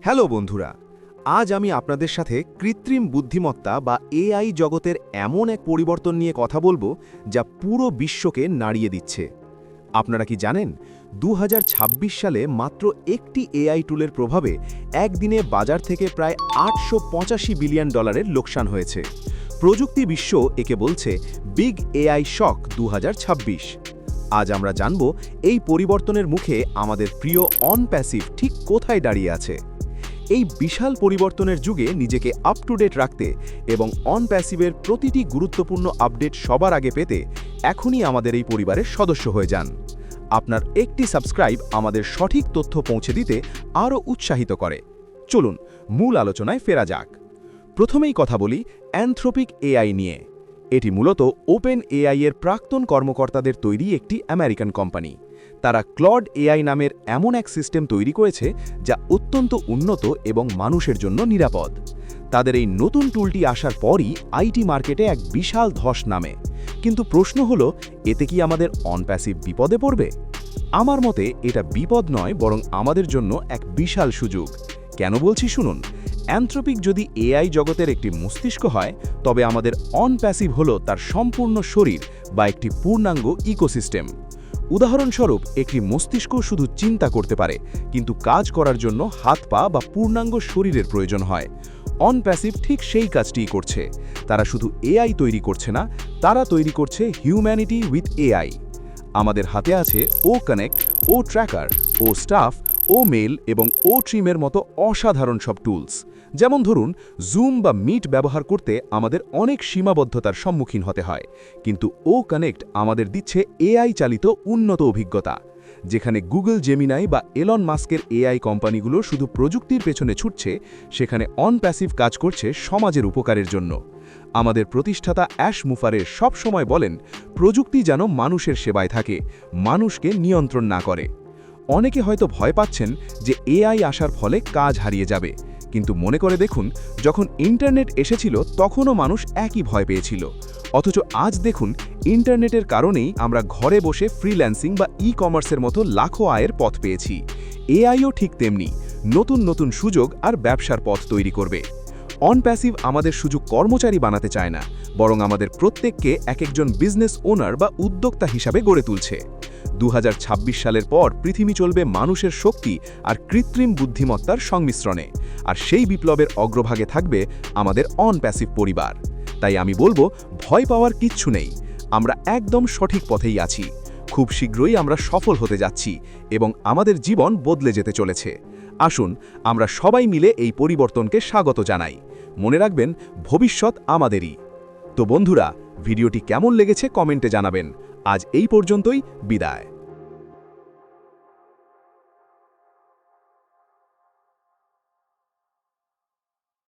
Hello বন্ধুরা, আজ আমি আপনাদের সাথে কৃত্রিম বুদ্ধিমত্তা বা এআই জগতের এমন এক পরিবর্তন নিয়ে কথা বলবো যা পুরো বিশ্বকে নাড়িয়ে দিচ্ছে। আপনারা কি জানেন 2026 সালে মাত্র একটি এআই টুলের প্রভাবে একদিনে বাজার থেকে প্রায় $885 বিলিয়ন লোকসান হয়েছে। প্রযুক্তি বিশ্ব একে বলছে বিগ এআই শক 2026। আজ আমরা জানব এই পরিবর্তনের মুখে আমাদের প্রিয় অন প্যাসিভ ঠিক কোথায় দাঁড়িয়ে আছে। এই বিশাল পরিবর্তনের যুগে নিজেকে আপ টু ডেট রাখতে এবং অন প্যাসিভের প্রতিটি গুরুত্বপূর্ণ আপডেট সবার আগে পেতে এখনই আমাদের এই পরিবারের সদস্য হয়ে যান। আপনার একটি সাবস্ক্রাইব আমাদের সঠিক তথ্য পৌঁছে দিতে আরও উৎসাহিত করে। চলুন মূল আলোচনায় ফেরা যাক। প্রথমেই কথা বলি অ্যানথ্রোপিক এআই নিয়ে। এটি মূলত ওপেন এআই এর প্রাক্তন কর্মকর্তাদের তৈরি একটি আমেরিকান কোম্পানি। তারা ক্লড এআই নামের এমন এক সিস্টেম তৈরি করেছে যা অত্যন্ত উন্নত এবং মানুষের জন্য নিরাপদ। তাদের এই নতুন টুলটি আসার পরই আইটি মার্কেটে এক বিশাল ধস নামে। কিন্তু প্রশ্ন হলো, এতে কি আমাদের অনপ্যাসিভ বিপদে পড়বে? আমার মতে এটা বিপদ নয়, বরং আমাদের জন্য এক বিশাল সুযোগ। কেন বলছি শুনুন। অ্যানথ্রোপিক যদি এআই জগতের একটি মস্তিষ্ক হয়, তবে আমাদের অনপ্যাসিভ হলো তার সম্পূর্ণ শরীর বা একটি পূর্ণাঙ্গ ইকোসিস্টেম। উদাহরণস্বরূপ, একটি মস্তিষ্ক শুধু চিন্তা করতে পারে, কিন্তু কাজ করার জন্য হাত পা বা পূর্ণাঙ্গ শরীরের প্রয়োজন হয়। অনপ্যাসিভ ঠিক সেই কাজটিই করছে। তারা শুধু এআই তৈরি করছে না, তারা তৈরি করছে হিউম্যানিটি উইথ এআই। আমাদের হাতে আছে ও কানেক্ট, ও ট্র্যাকার, ও স্টাফ, ও মেল এবং ও ট্রিমের মতো অসাধারণ সব টুলস। যেমন ধরুন, জুম বা মিট ব্যবহার করতে আমাদের অনেক সীমাবদ্ধতার সম্মুখীন হতে হয়, কিন্তু ও কানেক্ট আমাদের দিচ্ছে এআই চালিত উন্নত অভিজ্ঞতা। যেখানে গুগল জেমিনাই বা এলন মাস্কের এআই কোম্পানিগুলো শুধু প্রযুক্তির পেছনে ছুটছে, সেখানে অনপ্যাসিভ কাজ করছে সমাজের উপকারের জন্য। আমাদের প্রতিষ্ঠাতা অ্যাশ মুফারের সব সময় বলেন, প্রযুক্তি যেন মানুষের সেবায় থাকে, মানুষকে নিয়ন্ত্রণ না করে। অনেকে হয়তো ভয় পাচ্ছেন যে এআই আসার ফলে কাজ হারিয়ে যাবে, কিন্তু মনে করে দেখুন, যখন ইন্টারনেট এসেছিল তখনও মানুষ একই ভয় পেয়েছিল। অথচ আজ দেখুন, ইন্টারনেটের কারণেই আমরা ঘরে বসে ফ্রিল্যান্সিং বা ই কমার্সের মতো লাখো আয়ের পথ পেয়েছি। এআইও ঠিক তেমনি নতুন নতুন সুযোগ আর ব্যবসার পথ তৈরি করবে। অনপ্যাসিভ আমাদের শুধু কর্মচারী বানাতে চায় না, বরং আমাদের প্রত্যেককে একজন বিজনেস ওনার বা উদ্যোক্তা হিসাবে গড়ে তুলছে। 2026 সালের পর পৃথিবী চলবে মানুষের শক্তি আর কৃত্রিম বুদ্ধিমত্তার সংমিশ্রণে, আর সেই বিপ্লবের অগ্রভাগে থাকবে আমাদের অনপ্যাসিভ পরিবার। তাই আমি বলবো, ভয় পাওয়ার কিচ্ছু নেই, আমরা একদম সঠিক পথেই আছি। খুব শীঘ্রই আমরা সফল হতে যাচ্ছি এবং আমাদের জীবন বদলে যেতে চলেছে। আসুন আমরা সবাই মিলে এই পরিবর্তনকে স্বাগত জানাই। মনে রাখবেন, ভবিষ্যৎ আমাদেরই। তো বন্ধুরা, ভিডিওটি কেমন লেগেছে কমেন্টে জানাবেন। আজ এই পর্যন্তই, বিদায়।